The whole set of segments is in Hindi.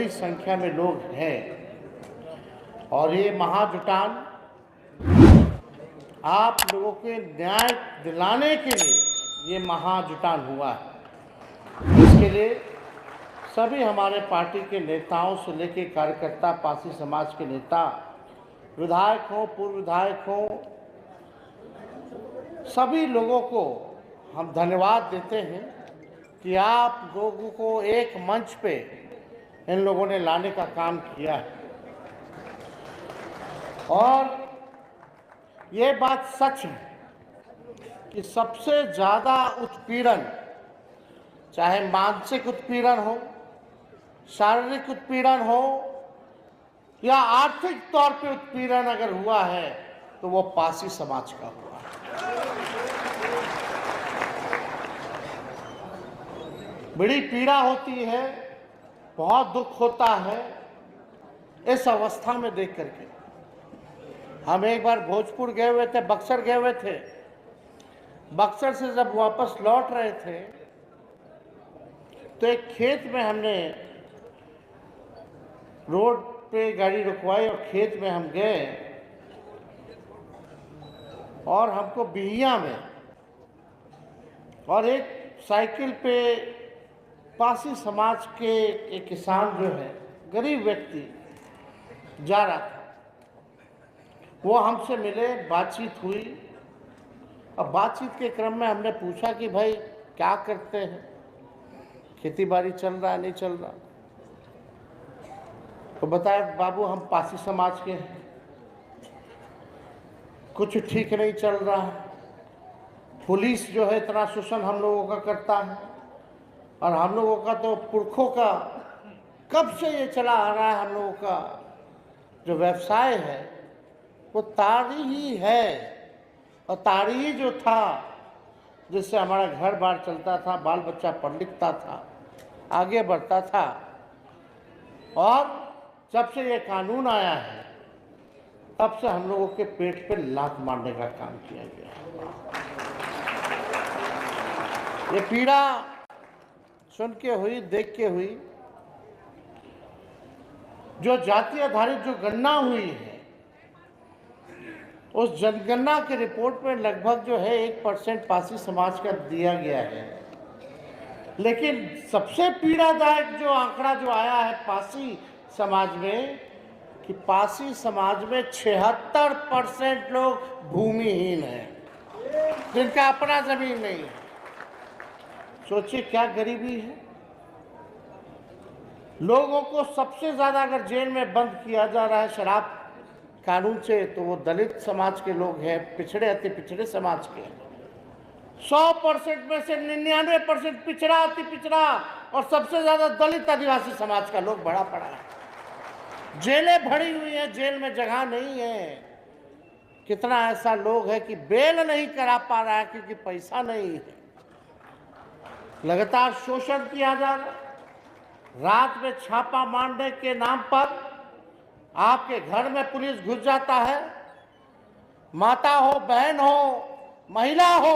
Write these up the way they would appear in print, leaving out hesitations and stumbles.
बड़ी संख्या में लोग हैं और ये महाजुटान आप लोगों के न्याय दिलाने के लिए ये महाजुटान हुआ है। इसके लिए सभी हमारे पार्टी के नेताओं से लेकर कार्यकर्ता, पासी समाज के नेता, विधायक हों, पूर्व विधायक हों, सभी लोगों को हम धन्यवाद देते हैं कि आप लोगों को एक मंच पे इन लोगों ने लाने का काम किया है। और ये बात सच है कि सबसे ज़्यादा उत्पीड़न, चाहे मानसिक उत्पीड़न हो, शारीरिक उत्पीड़न हो या आर्थिक तौर पे उत्पीड़न अगर हुआ है तो वो पासी समाज का हुआ है। बड़ी पीड़ा होती है, बहुत दुख होता है इस अवस्था में देख करके। हम एक बार भोजपुर गए हुए थे, बक्सर गए हुए थे। बक्सर से जब वापस लौट रहे थे तो एक खेत में हमने रोड पे गाड़ी रुकवाई और खेत में हम गए और हमको बिहिया में और एक साइकिल पे पासी समाज के एक किसान जो है, गरीब व्यक्ति जा रहा था, वो हमसे मिले, बातचीत हुई। अब बातचीत के क्रम में हमने पूछा कि भाई क्या करते हैं, खेती बाड़ी चल रहा है नहीं चल रहा? तो बताया बाबू हम पासी समाज के हैं, कुछ ठीक नहीं चल रहा है, पुलिस जो है इतना शोषण हम लोगों का करता है और हम लोगों का तो पुरखों का कब से ये चला आ रहा है, हम लोगों का जो व्यवसाय है वो ताड़ी ही है। और ताड़ी ही जो था जिससे हमारा घर बार चलता था, बाल बच्चा पढ़ लिखता था, आगे बढ़ता था। और जब से ये कानून आया है तब से हम लोगों के पेट पे लात मारने का काम किया गया। ये पीड़ा सुन के हुई, देख के हुई। जो जाति आधारित जो गणना हुई है उस जनगणना के रिपोर्ट में लगभग जो है 1% पासी समाज का दिया गया है। लेकिन सबसे पीड़ादायक जो आंकड़ा जो आया है पासी समाज में कि पासी समाज में 76% लोग भूमिहीन हैं, जिनका अपना जमीन नहीं है। सोचिए क्या गरीबी है। लोगों को सबसे ज्यादा अगर जेल में बंद किया जा रहा है शराब कानून से तो वो दलित समाज के लोग हैं, पिछड़े अति पिछड़े समाज के। 100% में से 99% पिछड़ा अति पिछड़ा और सबसे ज्यादा दलित आदिवासी समाज का लोग भरा पड़ा है। जेलें भरी हुई हैं, जेल में जगह नहीं है। कितना ऐसा लोग है कि बेल नहीं करा पा रहा है क्योंकि पैसा नहीं है। लगातार शोषण किया जा रहा है। रात में छापा मारने के नाम पर आपके घर में पुलिस घुस जाता है। माता हो, बहन हो, महिला हो,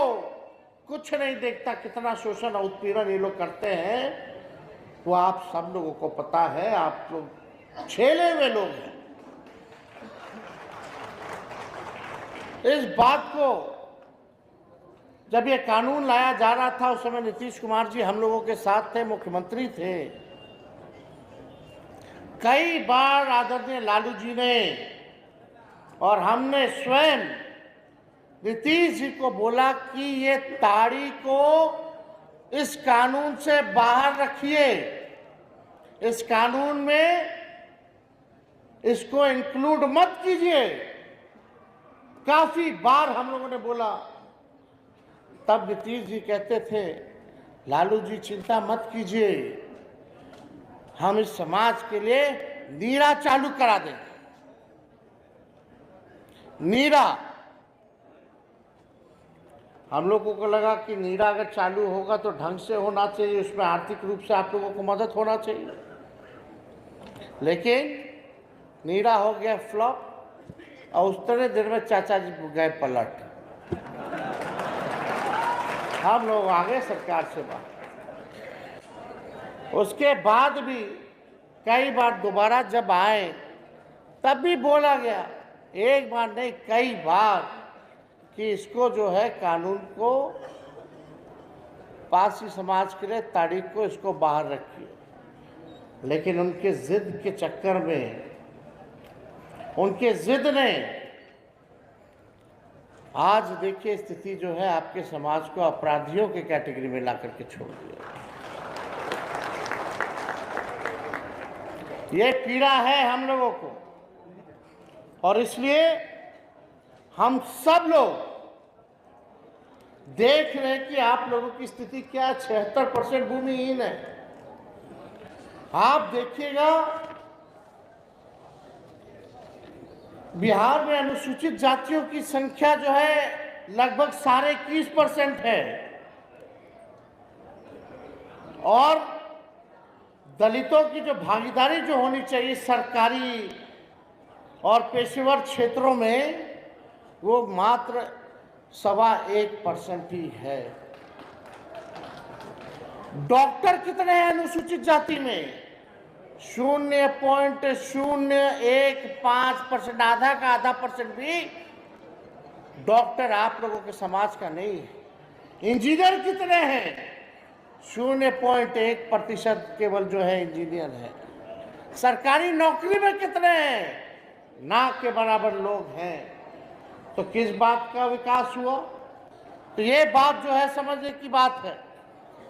कुछ नहीं देखता। कितना शोषण और उत्पीड़न ये लोग करते हैं वो आप सब लोगों को पता है। आप लोग छेले हुए लोग हैं। इस बात को जब ये कानून लाया जा रहा था उस समय नीतीश कुमार जी हम लोगों के साथ थे, मुख्यमंत्री थे। कई बार आदरणीय लालू जी ने और हमने स्वयं नीतीश जी को बोला कि ये ताड़ी को इस कानून से बाहर रखिए, इस कानून में इसको इंक्लूड मत कीजिए। काफी बार हम लोगों ने बोला। तब नीतीश जी कहते थे लालू जी चिंता मत कीजिए, हम इस समाज के लिए नीरा चालू करा देंगे। नीरा, हम लोगों को लगा कि नीरा अगर चालू होगा तो ढंग से होना चाहिए, उसमें आर्थिक रूप से आप लोगों को मदद होना चाहिए। लेकिन नीरा हो गया फ्लॉप और उतने देर में चाचा जी गए पलट। हम लोग आगे सरकार से बात। उसके बाद भी कई बार दोबारा जब आए तब भी बोला गया, एक बार नहीं कई बार, कि इसको जो है कानून को पारसी समाज के लिए तारीख को इसको बाहर रखिए। लेकिन उनके जिद के चक्कर में, उनके जिद ने आज देखिए स्थिति जो है आपके समाज को अपराधियों के कैटेगरी में ला करके छोड़ दिया। ये पीड़ा है हम लोगों को, और इसलिए हम सब लोग देख रहे हैं कि आप लोगों की स्थिति क्या है। 76% भूमिहीन है। आप देखिएगा बिहार में अनुसूचित जातियों की संख्या जो है लगभग 21.5% है, और दलितों की जो भागीदारी जो होनी चाहिए सरकारी और पेशेवर क्षेत्रों में, वो मात्र 1.25% ही है। डॉक्टर कितने हैं अनुसूचित जाति में? 0.015%, आधा का आधा परसेंट भी डॉक्टर आप लोगों के समाज का नहीं है। इंजीनियर कितने हैं? 0.1% केवल जो है इंजीनियर है। सरकारी नौकरी में कितने हैं? ना के बराबर लोग हैं। तो किस बात का विकास हुआ? तो ये बात जो है समझने की बात है,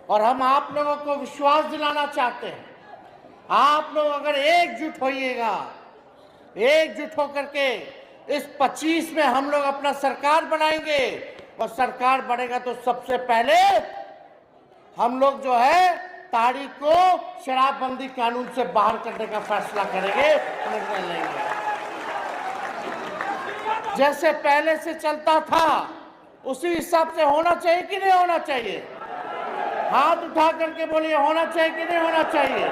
और हम आप लोगों को विश्वास दिलाना चाहते हैं। आप लोग अगर एकजुट होइएगा, एकजुट होकर के इस 25 में हम लोग अपना सरकार बनाएंगे, और सरकार बनेगा तो सबसे पहले हम लोग जो है ताड़ी को शराबबंदी कानून से बाहर करने का फैसला करेंगे, निर्णय लेंगे। जैसे पहले से चलता था उसी हिसाब से होना चाहिए कि नहीं होना चाहिए? हाथ उठा करके बोलिए, होना चाहिए कि नहीं होना चाहिए?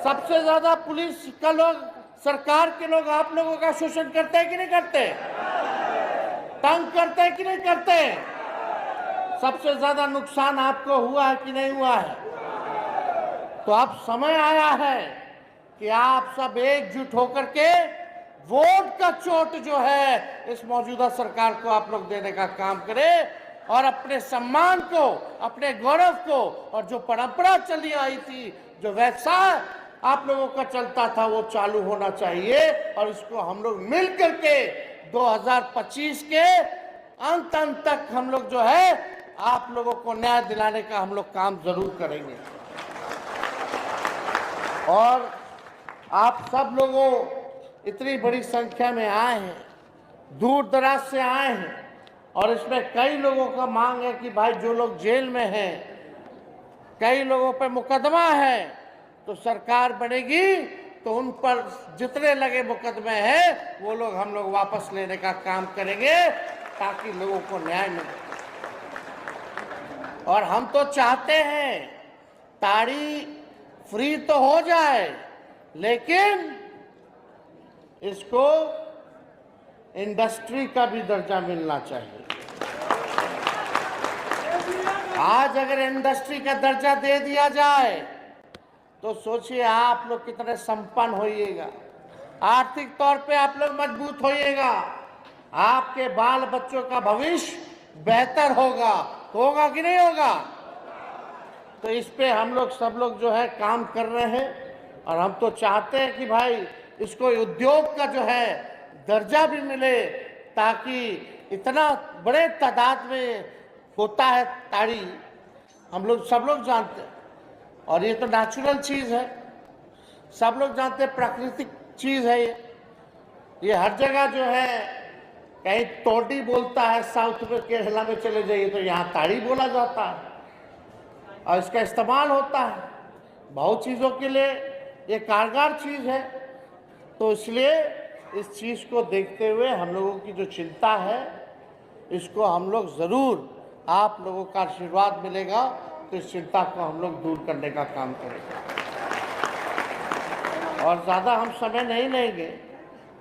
सबसे ज्यादा पुलिस का लोग, सरकार के लोग आप लोगों का शोषण करते हैं कि नहीं करते? तंग करते हैं कि नहीं करते? सबसे ज्यादा नुकसान आपको हुआ है कि नहीं हुआ है? तो अब समय आया है कि आप सब एकजुट होकर के वोट का चोट जो है इस मौजूदा सरकार को आप लोग देने का काम करें, और अपने सम्मान को, अपने गौरव को, और जो परंपरा चली आई थी, जो व्यवसाय आप लोगों का चलता था, वो चालू होना चाहिए। और इसको हम लोग मिल करके 2025 के अंत तक हम लोग जो है आप लोगों को न्याय दिलाने का हम लोग काम जरूर करेंगे। और आप सब लोगों इतनी बड़ी संख्या में आए हैं, दूर दराज से आए हैं, और इसमें कई लोगों का मांग है कि भाई जो लोग जेल में हैं, कई लोगों पर मुकदमा है, तो सरकार बनेगी तो उन पर जितने लगे मुकदमे हैं वो लोग हम लोग वापस लेने का काम करेंगे, ताकि लोगों को न्याय मिले। और हम तो चाहते हैं ताड़ी फ्री तो हो जाए, लेकिन इसको इंडस्ट्री का भी दर्जा मिलना चाहिए। आज अगर इंडस्ट्री का दर्जा दे दिया जाए तो सोचिए आप लोग कितने संपन्न होइएगा, आर्थिक तौर पे आप लोग मजबूत होइएगा, आपके बाल बच्चों का भविष्य बेहतर होगा। होगा कि नहीं होगा? तो इस पे हम लोग सब लोग जो है काम कर रहे हैं, और हम तो चाहते हैं कि भाई इसको उद्योग का जो है दर्जा भी मिले, ताकि इतना बड़े तादाद में होता है ताड़ी, हम लोग सब लोग जानते हैं, और ये तो नेचुरल चीज़ है, सब लोग जानते हैं, प्राकृतिक चीज़ है ये हर जगह जो है, कहीं तोड़ी बोलता है, साउथ में केरला में चले जाइए तो यहाँ ताड़ी बोला जाता है, और इसका इस्तेमाल होता है बहुत चीज़ों के लिए, ये कारगर चीज़ है। तो इसलिए इस चीज़ को देखते हुए हम लोगों की जो चिंता है, इसको हम लोग ज़रूर, आप लोगों का आशीर्वाद मिलेगा तो इस चिंता को हम लोग दूर करने का काम करेंगे। और ज़्यादा हम समय नहीं लेंगे,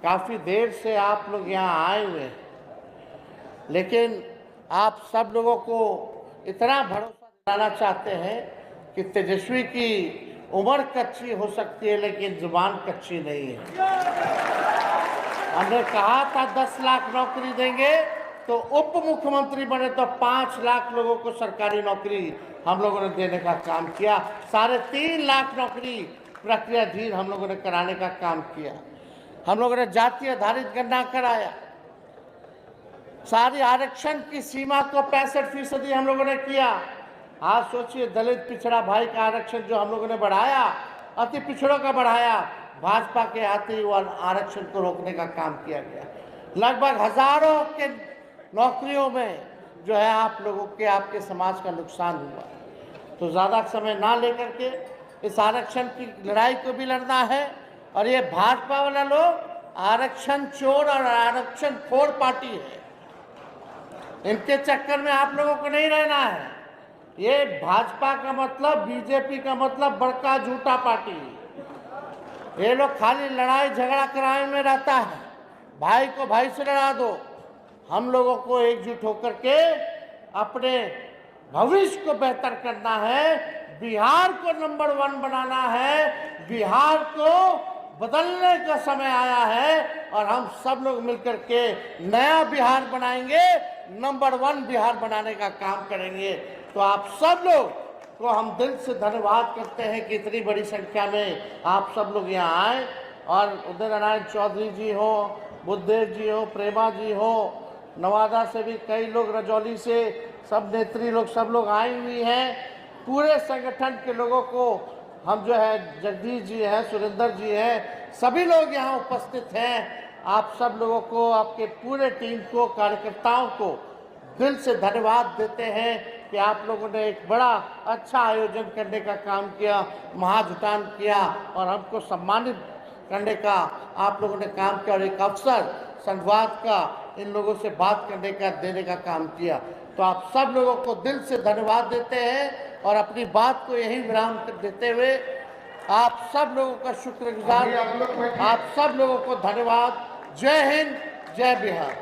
काफ़ी देर से आप लोग यहाँ आए हुए हैं, लेकिन आप सब लोगों को इतना भरोसा दिलाना चाहते हैं कि तेजस्वी की उम्र कच्ची हो सकती है लेकिन जुबान कच्ची नहीं है। हमने कहा था 10 लाख नौकरी देंगे, तो उप मुख्यमंत्री बने तो 5 लाख लोगों को सरकारी नौकरी हम लोगों ने देने का काम किया। 3.5 लाख नौकरी प्रक्रिया धीर हम लोगों ने कराने का काम किया। हम लोगों ने जाति आधारित गणना कराया। सारी आरक्षण की सीमा को 65% हम लोगों ने किया। आज सोचिए, दलित पिछड़ा भाई का आरक्षण जो हम लोगों ने बढ़ाया, अति पिछड़ों का बढ़ाया, भाजपा के आते ही आरक्षण को रोकने का काम किया गया। लगभग हजारों के नौकरियों में जो है आप लोगों के, आपके समाज का नुकसान हुआ। तो ज़्यादा समय ना लेकर के इस आरक्षण की लड़ाई को भी लड़ना है। और ये भाजपा वाला लोग आरक्षण चोर और आरक्षण खोर पार्टी है, इनके चक्कर में आप लोगों को नहीं रहना है। ये भाजपा का मतलब, बीजेपी का मतलब बड़का झूठा पार्टी है। ये लोग खाली लड़ाई झगड़ा कराने में रहता है। भाई को भाई से लड़ा दो। हम लोगों को एकजुट होकर के अपने भविष्य को बेहतर करना है, बिहार को नंबर 1 बनाना है। बिहार को बदलने का समय आया है और हम सब लोग मिलकर के नया बिहार बनाएंगे, नंबर 1 बिहार बनाने का काम करेंगे। तो आप सब लोग को हम दिल से धन्यवाद करते हैं कि इतनी बड़ी संख्या में आप सब लोग यहाँ आए। और उदय नारायण चौधरी जी हो, बुद्धदेव जी हो, प्रेमा जी हो, नवादा से भी कई लोग, रजौली से सब नेत्री लोग, सब लोग आई हुई हैं। पूरे संगठन के लोगों को हम जो है, जगदीश जी हैं, सुरेंद्र जी हैं, सभी लोग यहाँ उपस्थित हैं। आप सब लोगों को, आपके पूरे टीम को, कार्यकर्ताओं को दिल से धन्यवाद देते हैं कि आप लोगों ने एक बड़ा अच्छा आयोजन करने का काम किया, महाजुटान किया और हमको सम्मानित करने का आप लोगों ने काम किया और एक अवसर संवाद का, इन लोगों से बात करने का, देने का काम किया। तो आप सब लोगों को दिल से धन्यवाद देते हैं और अपनी बात को यही विराम देते हुए आप सब लोगों का शुक्रगुजार, आप सब लोगों को धन्यवाद। जय हिंद, जय बिहार।